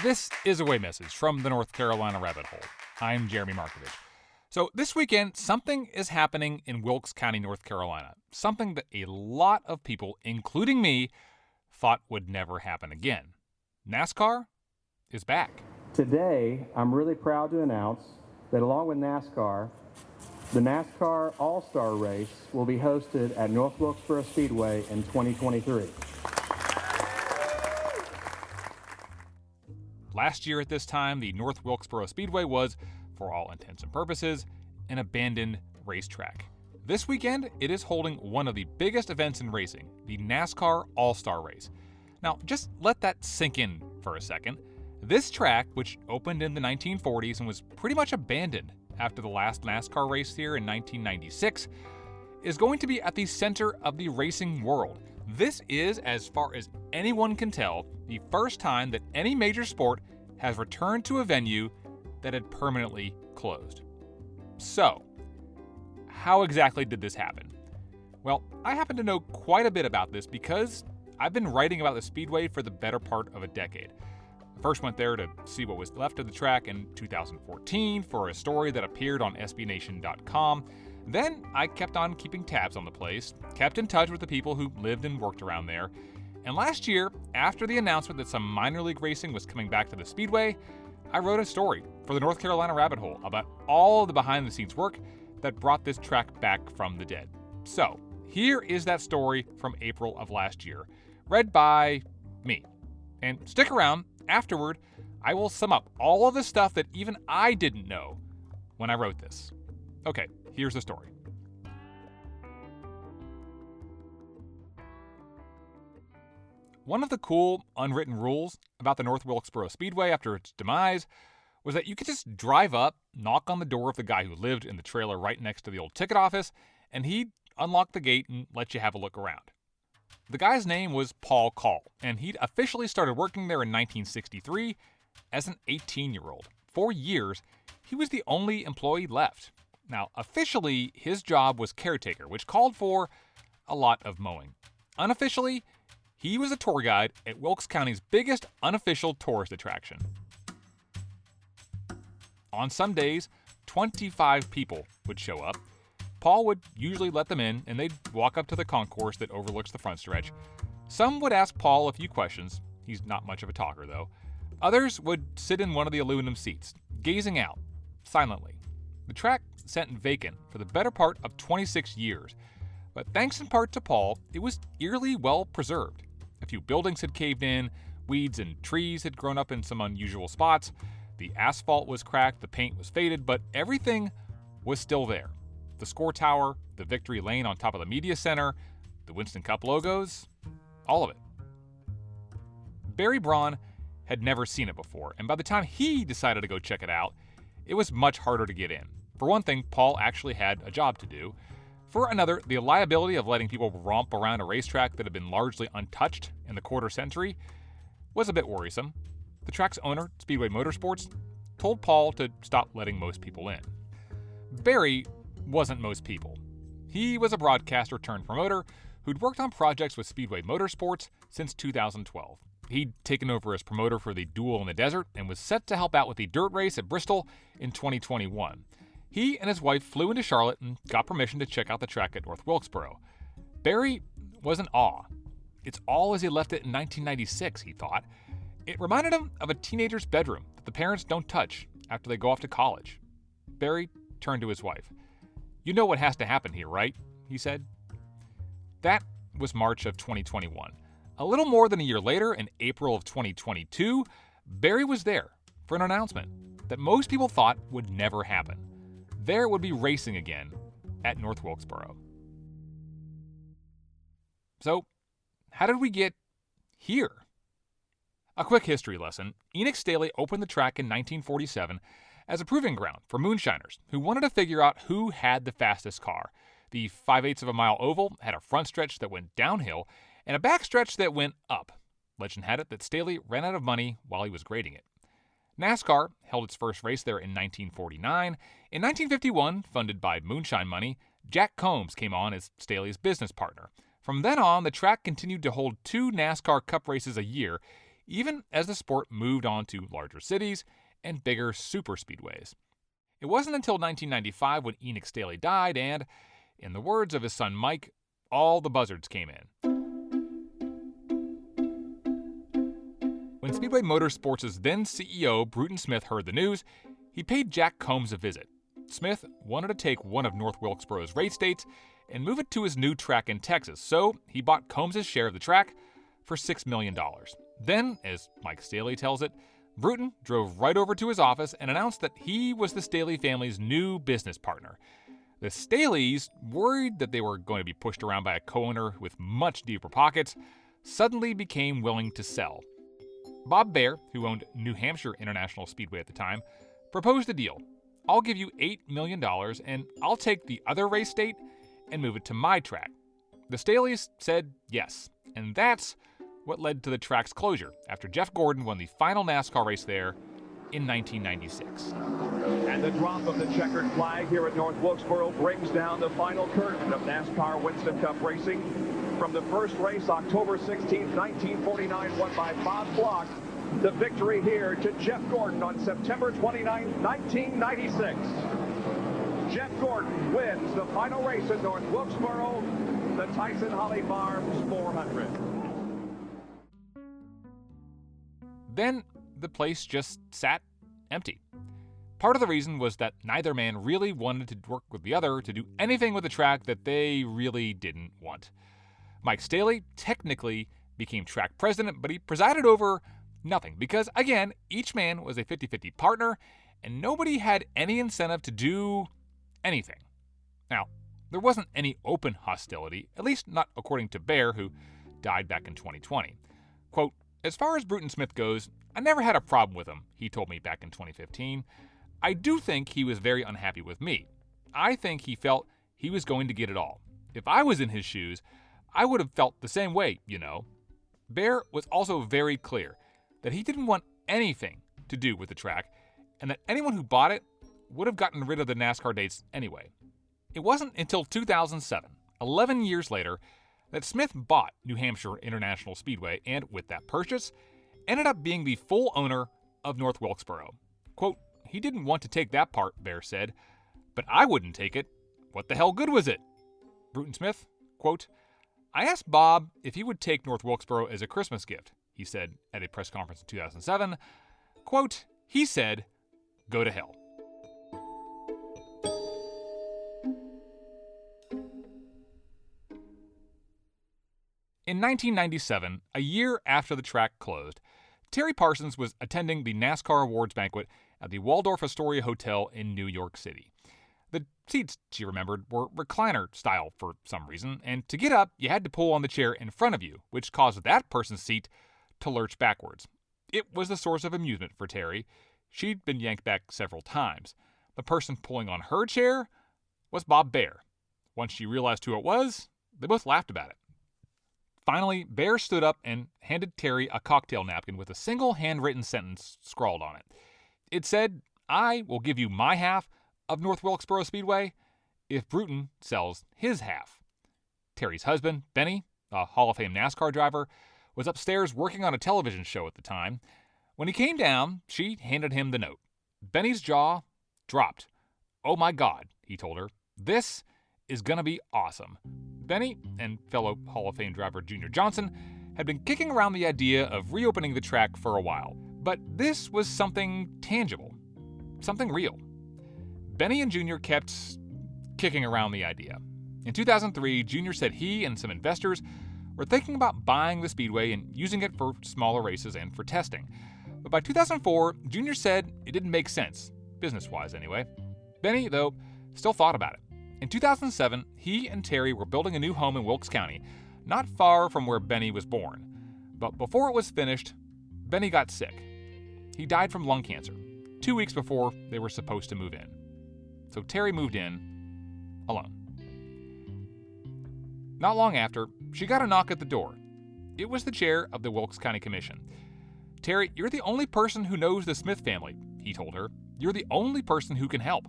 This is a Way Message from the North Carolina Rabbit Hole. I'm Jeremy Markovich. So this weekend, something is happening in Wilkes County, North Carolina. Something that a lot of people, including me, thought would never happen again. NASCAR is back. Today, I'm really proud to announce that along with NASCAR, the NASCAR All-Star Race will be hosted at North Wilkesboro Speedway in 2023. Last year at this time, the North Wilkesboro Speedway was, for all intents and purposes, an abandoned racetrack. This weekend, it is holding one of the biggest events in racing, the NASCAR All-Star Race. Now, just let that sink in for a second. This track, which opened in the 1940s and was pretty much abandoned after the last NASCAR race here in 1996, is going to be at the center of the racing world. This is, as far as anyone can tell, the first time that any major sport has returned to a venue that had permanently closed. So, how exactly did this happen? Well, I happen to know quite a bit about this because I've been writing about the Speedway for the better part of a decade. I first went there to see what was left of the track in 2014 for a story that appeared on SBNation.com. Then I kept on keeping tabs on the place, kept in touch with the people who lived and worked around there. And last year, after the announcement that some minor league racing was coming back to the Speedway, I wrote a story for the North Carolina Rabbit Hole about all of the behind-the-scenes work that brought this track back from the dead. So, here is that story from April of last year, read by me. And stick around, afterward, I will sum up all of the stuff that even I didn't know when I wrote this. Okay, here's the story. One of the cool, unwritten rules about the North Wilkesboro Speedway after its demise was that you could just drive up, knock on the door of the guy who lived in the trailer right next to the old ticket office, and he'd unlock the gate and let you have a look around. The guy's name was Paul Call, and he'd officially started working there in 1963 as an 18-year-old. For years, he was the only employee left. Now, officially, his job was caretaker, which called for a lot of mowing. Unofficially, he was a tour guide at Wilkes County's biggest unofficial tourist attraction. On some days, 25 people would show up. Paul would usually let them in, and they'd walk up to the concourse that overlooks the front stretch. Some would ask Paul a few questions. He's not much of a talker, though. Others would sit in one of the aluminum seats, gazing out, silently. The track sat vacant for the better part of 26 years, but thanks in part to Paul, it was eerily well preserved. A few buildings had caved in, weeds and trees had grown up in some unusual spots, the asphalt was cracked, the paint was faded, but everything was still there. The score tower, the victory lane on top of the media center, the Winston Cup logos, all of it. Barry Braun had never seen it before, and by the time he decided to go check it out, it was much harder to get in. For one thing, Paul actually had a job to do. For another, the liability of letting people romp around a racetrack that had been largely untouched in the quarter century was a bit worrisome. The track's owner, Speedway Motorsports, told Paul to stop letting most people in. Barry wasn't most people. He was a broadcaster turned promoter who'd worked on projects with Speedway Motorsports since 2012. He'd taken over as promoter for the Duel in the Desert and was set to help out with the dirt race at Bristol in 2021. He and his wife flew into Charlotte and got permission to check out the track at North Wilkesboro. Barry was in awe. It's all as he left it in 1996, he thought. It reminded him of a teenager's bedroom that the parents don't touch after they go off to college. Barry turned to his wife. "You know what has to happen here, right?" he said. That was March of 2021. A little more than a year later, in April of 2022, Barry was there for an announcement that most people thought would never happen. There would be racing again at North Wilkesboro. So, how did we get here? A quick history lesson. Enoch Staley opened the track in 1947 as a proving ground for moonshiners who wanted to figure out who had the fastest car. The 5/8 of a mile oval had a front stretch that went downhill and a back stretch that went up. Legend had it that Staley ran out of money while he was grading it. NASCAR held its first race there in 1949. In 1951, funded by moonshine money, Jack Combs came on as Staley's business partner. From then on, the track continued to hold 2 NASCAR Cup races a year, even as the sport moved on to larger cities and bigger superspeedways. It wasn't until 1995 when Enoch Staley died and, in the words of his son Mike, all the buzzards came in. When Speedway Motorsports' then CEO, Bruton Smith, heard the news, he paid Jack Combs a visit. Smith wanted to take one of North Wilkesboro's race dates and move it to his new track in Texas, so he bought Combs' share of the track for $6 million. Then, as Mike Staley tells it, Bruton drove right over to his office and announced that he was the Staley family's new business partner. The Staleys, worried that they were going to be pushed around by a co-owner with much deeper pockets, suddenly became willing to sell. Bob Baer, who owned New Hampshire International Speedway at the time, proposed a deal. I'll give you $8 million and I'll take the other race date and move it to my track. The Staleys said yes, and that's what led to the track's closure after Jeff Gordon won the final NASCAR race there in 1996. And the drop of the checkered flag here at North Wilkesboro brings down the final curtain of NASCAR Winston Cup racing. From the first race, October 16, 1949, won by Bob Block, the victory here to Jeff Gordon on September 29, 1996. Jeff Gordon wins the final race at North Wilkesboro, the Tyson Holly Farms 400. Then the place just sat empty. Part of the reason was that neither man really wanted to work with the other to do anything with the track that they really didn't want. Mike Staley technically became track president, but he presided over nothing because, again, each man was a 50-50 partner and nobody had any incentive to do anything. Now, there wasn't any open hostility, at least not according to Baer, who died back in 2020. Quote, "As far as Bruton Smith goes, I never had a problem with him," he told me back in 2015. "I do think he was very unhappy with me. I think he felt he was going to get it all. If I was in his shoes, I would have felt the same way, you know." Baer was also very clear that he didn't want anything to do with the track and that anyone who bought it would have gotten rid of the NASCAR dates anyway. It wasn't until 2007, 11 years later, that Smith bought New Hampshire International Speedway and, with that purchase, ended up being the full owner of North Wilkesboro. Quote, "He didn't want to take that part," Baer said, "but I wouldn't take it. What the hell good was it?" Bruton Smith, quote, "I asked Bob if he would take North Wilkesboro as a Christmas gift," he said at a press conference in 2007. Quote, "He said, go to hell." In 1997, a year after the track closed, Terry Parsons was attending the NASCAR Awards banquet at the Waldorf Astoria Hotel in New York City. The seats, she remembered, were recliner style for some reason, and to get up, you had to pull on the chair in front of you, which caused that person's seat to lurch backwards. It was the source of amusement for Terry. She'd been yanked back several times. The person pulling on her chair was Bob Baer. Once she realized who it was, they both laughed about it. Finally, Baer stood up and handed Terry a cocktail napkin with a single handwritten sentence scrawled on it. It said, "I will give you my half of North Wilkesboro Speedway if Bruton sells his half." Terry's husband, Benny, a Hall of Fame NASCAR driver, was upstairs working on a television show at the time. When he came down, she handed him the note. Benny's jaw dropped. "Oh my God," he told her. "This is going to be awesome." Benny and fellow Hall of Fame driver Junior Johnson had been kicking around the idea of reopening the track for a while, but this was something tangible, something real. Benny and Junior kept kicking around the idea. In 2003, Junior said he and some investors were thinking about buying the Speedway and using it for smaller races and for testing. But by 2004, Junior said it didn't make sense, business-wise anyway. Benny, though, still thought about it. In 2007, he and Terry were building a new home in Wilkes County, not far from where Benny was born. But before it was finished, Benny got sick. He died from lung cancer, 2 weeks before they were supposed to move in. So Terry moved in alone. Not long after, she got a knock at the door. It was the chair of the Wilkes County Commission. "Terry, you're the only person who knows the Smith family," he told her. "You're the only person who can help."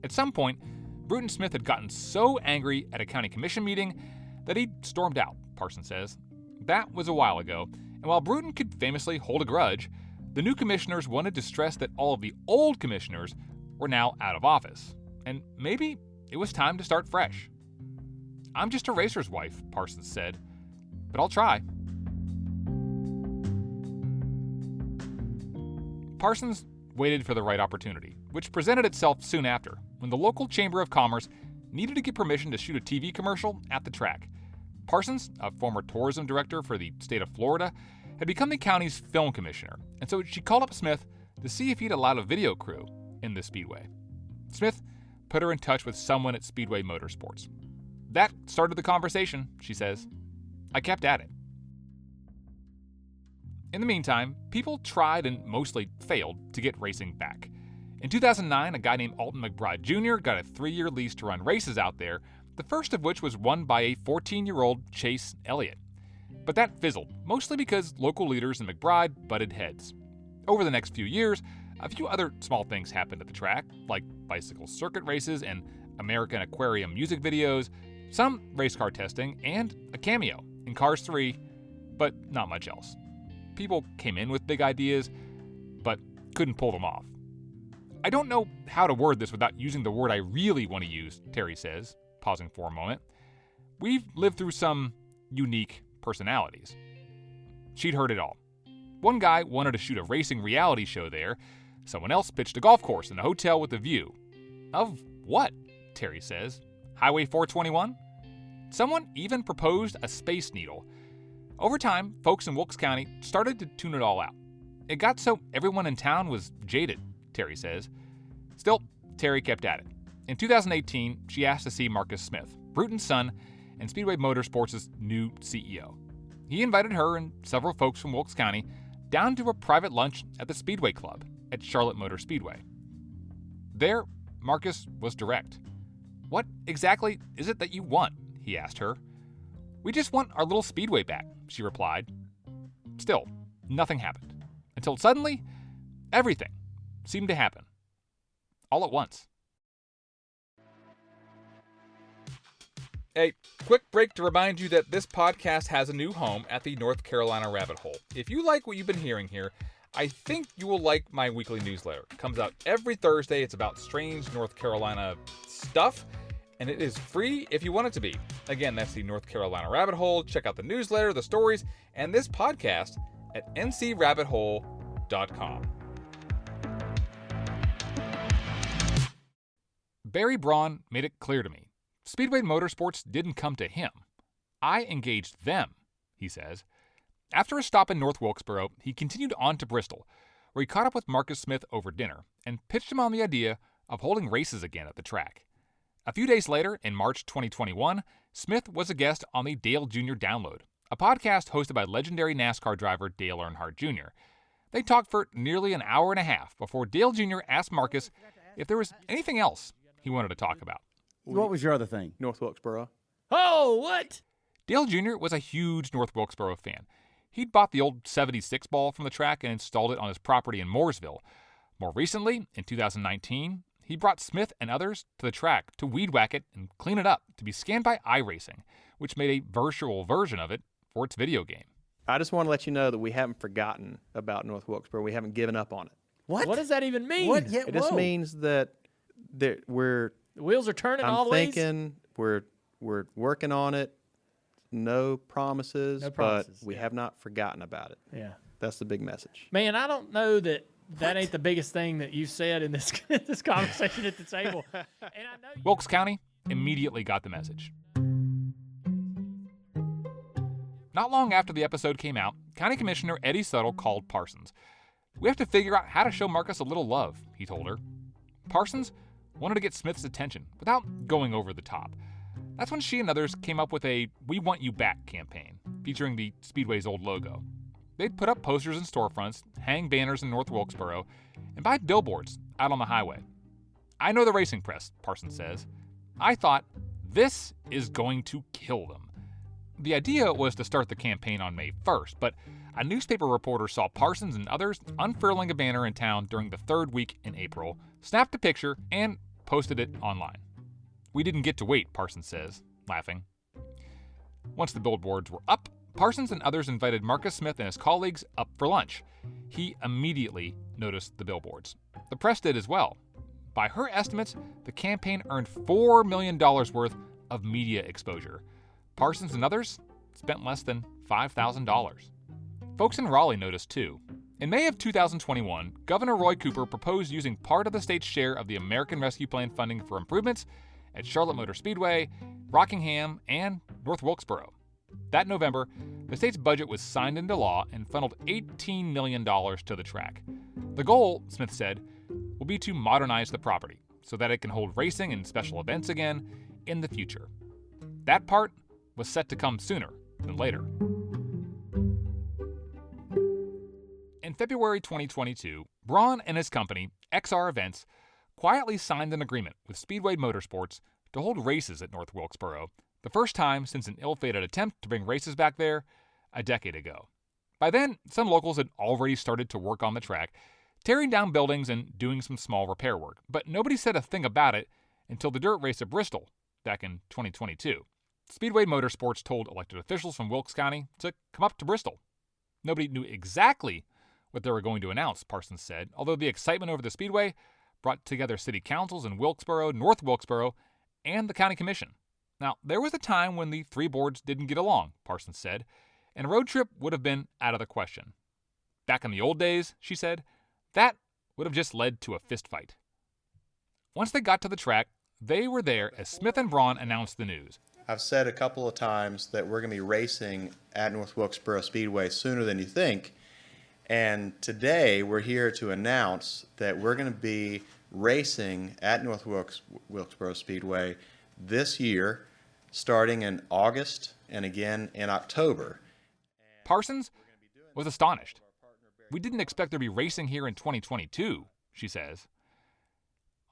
At some point, Bruton Smith had gotten so angry at a county commission meeting that he stormed out, Parsons says. That was a while ago, and while Bruton could famously hold a grudge, the new commissioners wanted to stress that all of the old commissioners were now out of office, and maybe it was time to start fresh. "I'm just a racer's wife," Parsons said, "but I'll try." Parsons waited for the right opportunity, which presented itself soon after, when the local Chamber of Commerce needed to get permission to shoot a TV commercial at the track. Parsons, a former tourism director for the state of Florida, had become the county's film commissioner, and so she called up Smith to see if he'd allowed a video crew in the Speedway. Smith put her in touch with someone at Speedway Motorsports. "That started the conversation," she says. "I kept at it." In the meantime, people tried and mostly failed to get racing back. In 2009, a guy named Alton McBride Jr. got a 3-year lease to run races out there, the first of which was won by a 14-year-old Chase Elliott. But that fizzled, mostly because local leaders and McBride butted heads. Over the next few years, a few other small things happened at the track, like bicycle circuit races and American Aquarium music videos, some race car testing, and a cameo in Cars 3, but not much else. People came in with big ideas, but couldn't pull them off. "I don't know how to word this without using the word I really want to use," Terry says, pausing for a moment. "We've lived through some unique personalities." She'd heard it all. One guy wanted to shoot a racing reality show there. Someone else pitched a golf course and a hotel with a view. Of what? Terry says. Highway 421? Someone even proposed a Space Needle. Over time, folks in Wilkes County started to tune it all out. It got so everyone in town was jaded, Terry says. Still, Terry kept at it. In 2018, she asked to see Marcus Smith, Bruton's son, and Speedway Motorsports' new CEO. He invited her and several folks from Wilkes County down to a private lunch at the Speedway Club at Charlotte Motor Speedway. There, Marcus was direct. "What exactly is it that you want?" he asked her. "We just want our little Speedway back," she replied. Still, nothing happened. Until suddenly, everything seemed to happen. All at once. A quick break to remind you that this podcast has a new home at the North Carolina Rabbit Hole. If you like what you've been hearing here, I think you will like my weekly newsletter. It comes out every Thursday. It's about strange North Carolina stuff, and it is free if you want it to be. Again, that's the North Carolina Rabbit Hole. Check out the newsletter, the stories, and this podcast at ncrabbithole.com. Barry Braun made it clear to me. Speedway Motorsports didn't come to him. I engaged them, he says. After a stop in North Wilkesboro, he continued on to Bristol, where he caught up with Marcus Smith over dinner and pitched him on the idea of holding races again at the track. A few days later, in March 2021, Smith was a guest on the Dale Jr. Download, a podcast hosted by legendary NASCAR driver Dale Earnhardt Jr. They talked for nearly an hour and a half before Dale Jr. asked Marcus if there was anything else he wanted to talk about. What was your other thing? North Wilkesboro. Oh, what? Dale Jr. was a huge North Wilkesboro fan. He'd bought the old 76 ball from the track and installed it on his property in Mooresville. More recently, in 2019, he brought Smith and others to the track to weed whack it and clean it up to be scanned by iRacing, which made a virtual version of it for its video game. I just want to let you know that we haven't forgotten about North Wilkesboro. We haven't given up on it. What? What does that even mean? What? Yeah, It just whoa. means that The wheels are turning I'm always? thinking we're working on it. No promises, No promises, but we yeah. have not forgotten about it. Yeah. That's the big message. Man, I don't know that ain't the biggest thing that you said in this this conversation at the table. And I know Wilkes County immediately got the message. Not long after the episode came out, County Commissioner Eddie Suttle called Parsons. "We have to figure out how to show Marcus a little love," he told her. Parsons wanted to get Smith's attention without going over the top. That's when she and others came up with a "We Want You Back" campaign, featuring the Speedway's old logo. They'd put up posters in storefronts, hang banners in North Wilkesboro, and buy billboards out on the highway. "I know the racing press," Parsons says. "I thought, this is going to kill them." The idea was to start the campaign on May 1st, but a newspaper reporter saw Parsons and others unfurling a banner in town during the third week in April, snapped a picture, and posted it online. "We didn't get to wait," Parsons says, laughing. Once the billboards were up, Parsons and others invited Marcus Smith and his colleagues up for lunch. He immediately noticed the billboards. The press did as well. By her estimates, the campaign earned $4 million worth of media exposure. Parsons and others spent less than $5,000. Folks in Raleigh noticed too. In May of 2021, Governor Roy Cooper proposed using part of the state's share of the American Rescue Plan funding for improvements at Charlotte Motor Speedway, Rockingham, and North Wilkesboro. That November, the state's budget was signed into law and funneled $18 million to the track. The goal, Smith said, will be to modernize the property so that it can hold racing and special events again in the future. That part was set to come sooner than later. In February 2022, Braun and his company, XR Events, quietly signed an agreement with Speedway Motorsports to hold races at North Wilkesboro, the first time since an ill-fated attempt to bring races back there a decade ago. By then, some locals had already started to work on the track, tearing down buildings and doing some small repair work, but nobody said a thing about it until the dirt race at Bristol back in 2022. Speedway Motorsports told elected officials from Wilkes County to come up to Bristol. Nobody knew exactly what they were going to announce, Parsons said, although the excitement over the Speedway brought together city councils in Wilkesboro, North Wilkesboro, and the county commission. Now, there was a time when the three boards didn't get along, Parsons said, and a road trip would have been out of the question. Back in the old days, she said, that would have just led to a fistfight. Once they got to the track, they were there as Smith and Braun announced the news. I've said a couple of times that we're going to be racing at North Wilkesboro Speedway sooner than you think. And today we're here to announce that we're going to be racing at North Wilkesboro Speedway this year, starting in August and again in October. Parsons was astonished. We didn't expect there to be racing here in 2022, she says.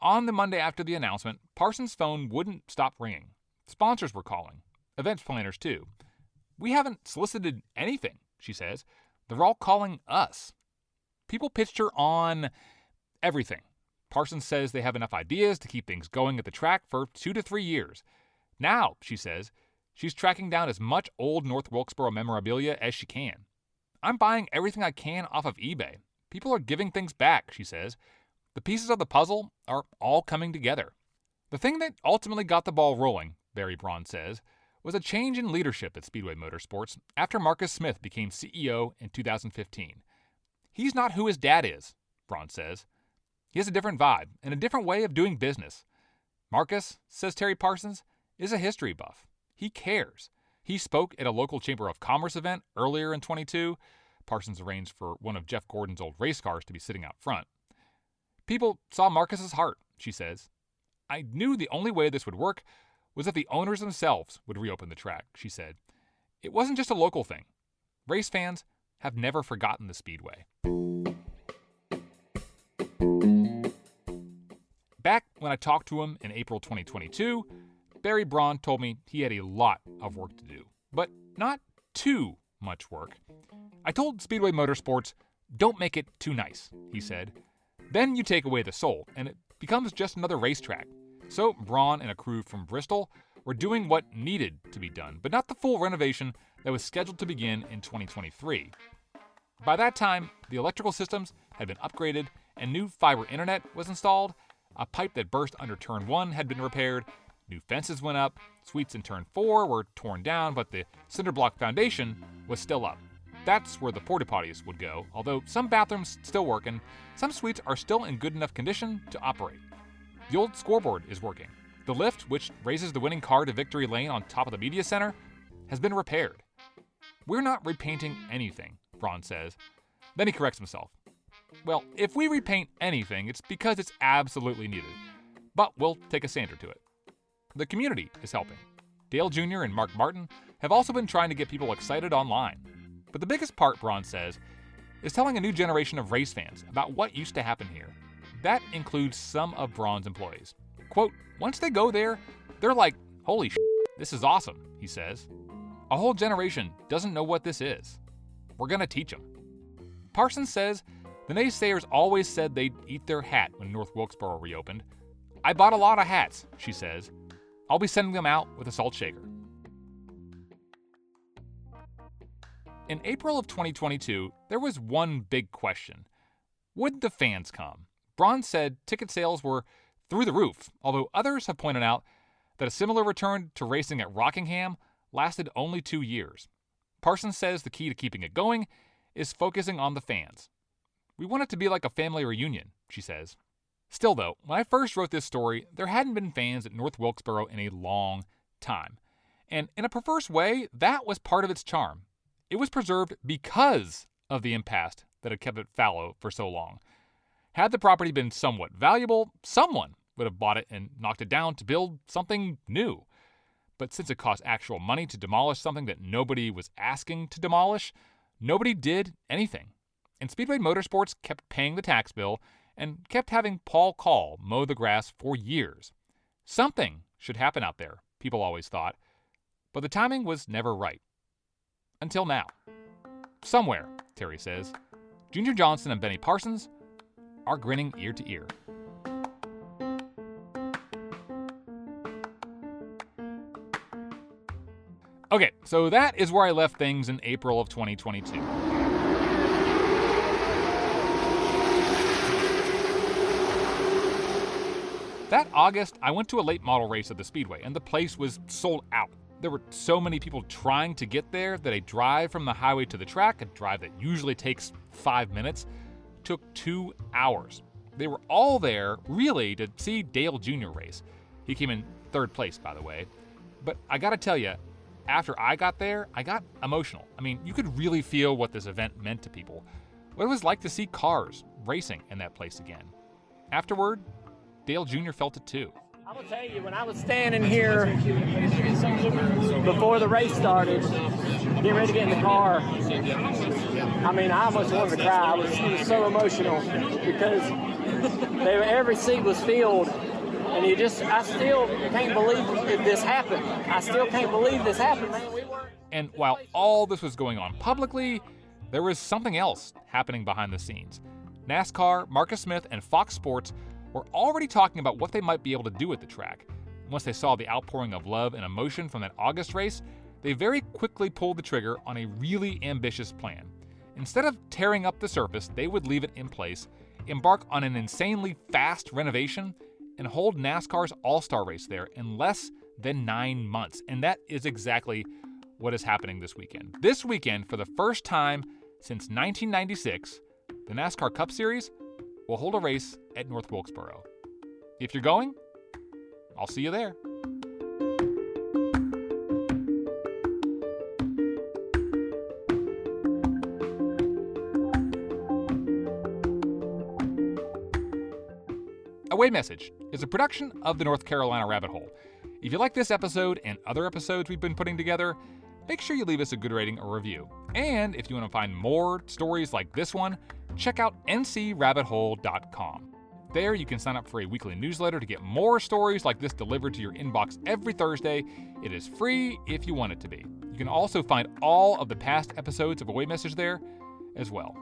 On the Monday after the announcement, Parsons' phone wouldn't stop ringing. Sponsors were calling, events planners too. We haven't solicited anything, she says. They're all calling us. People pitched her on everything. Parsons says they have enough ideas to keep things going at the track for 2 to 3 years. Now, she says, she's tracking down as much old North Wilkesboro memorabilia as she can. I'm buying everything I can off of eBay. People are giving things back, she says. The pieces of the puzzle are all coming together. The thing that ultimately got the ball rolling, Barry Braun says, was a change in leadership at Speedway Motorsports after Marcus Smith became CEO in 2015. He's not who his dad is, Braun says. He has a different vibe and a different way of doing business. Marcus, says Terry Parsons, is a history buff. He cares. He spoke at a local Chamber of Commerce event earlier in 22. Parsons arranged for one of Jeff Gordon's old race cars to be sitting out front. People saw Marcus's heart, she says. I knew the only way this would work was if the owners themselves would reopen the track, she said. It wasn't just a local thing. Race fans have never forgotten the Speedway. Back when I talked to him in April 2022, Barry Braun told me he had a lot of work to do, but not too much work. I told Speedway Motorsports, don't make it too nice, he said. Then you take away the soul, and it becomes just another racetrack. So Braun and a crew from Bristol were doing what needed to be done, but not the full renovation that was scheduled to begin in 2023. By that time, the electrical systems had been upgraded and new fiber internet was installed, a pipe that burst under Turn 1 had been repaired, new fences went up, suites in Turn 4 were torn down, but the cinder block foundation was still up. That's where the porta potties would go, although some bathrooms still work and some suites are still in good enough condition to operate. The old scoreboard is working. The lift, which raises the winning car to victory lane on top of the media center, has been repaired. We're not repainting anything, Braun says. Then he corrects himself. Well, if we repaint anything, it's because it's absolutely needed. But we'll take a sander to it. The community is helping. Dale Jr. and Mark Martin have also been trying to get people excited online. But the biggest part, Braun says, is telling a new generation of race fans about what used to happen here. That includes some of Braun's employees. Quote, once they go there, they're like, holy shit, this is awesome, he says. A whole generation doesn't know what this is. We're going to teach them. Parsons says the naysayers always said they'd eat their hat when North Wilkesboro reopened. I bought a lot of hats, she says. I'll be sending them out with a salt shaker. In April of 2022, there was one big question. Would the fans come? Braun said ticket sales were through the roof, although others have pointed out that a similar return to racing at Rockingham lasted only 2 years. Parsons says the key to keeping it going is focusing on the fans. We want it to be like a family reunion, she says. Still, though, when I first wrote this story, there hadn't been fans at North Wilkesboro in a long time. And in a perverse way, that was part of its charm. It was preserved because of the impasse that had kept it fallow for so long. Had the property been somewhat valuable, someone would have bought it and knocked it down to build something new. But since it cost actual money to demolish something that nobody was asking to demolish, nobody did anything. And Speedway Motorsports kept paying the tax bill and kept having Paul Call mow the grass for years. Something should happen out there, people always thought. But the timing was never right. Until now. Somewhere, Terry says, Junior Johnson and Benny Parsons are grinning ear to ear. Okay, so that is where I left things in April of 2022. That August, I went to a late model race at the Speedway, and the place was sold out. There were so many people trying to get there that a drive from the highway to the track, a drive that usually takes 5 minutes, took 2 hours. They were all there, really, to see Dale Jr. race. He came in third place, by the way. But I gotta tell you, after I got there, I got emotional. I mean, you could really feel what this event meant to people. What it was like to see cars racing in that place again. Afterward, Dale Jr. felt it too. I will tell you, when I was standing here before the race started, getting ready to get in the car, I mean, I almost wanted to cry. It was so emotional because every seat was filled, and I still can't believe this happened. I still can't believe this happened, man. And while all this was going on publicly, there was something else happening behind the scenes. NASCAR, Marcus Smith, and Fox Sports were already talking about what they might be able to do at the track. Once they saw the outpouring of love and emotion from that August race, they very quickly pulled the trigger on a really ambitious plan. Instead of tearing up the surface, they would leave it in place, embark on an insanely fast renovation, and hold NASCAR's All-Star Race there in less than 9 months. And that is exactly what is happening this weekend. This weekend, for the first time since 1996, the NASCAR Cup Series will hold a race at North Wilkesboro. If you're going, I'll see you there. Away Message is a production of the North Carolina Rabbit Hole. If you like this episode and other episodes we've been putting together, make sure you leave us a good rating or review. And if you want to find more stories like this one, check out ncrabbithole.com. There you can sign up for a weekly newsletter to get more stories like this delivered to your inbox every Thursday. It is free if you want it to be. You can also find all of the past episodes of Away Message there as well.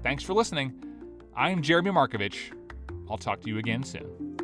Thanks for listening. I'm Jeremy Markovich. I'll talk to you again soon.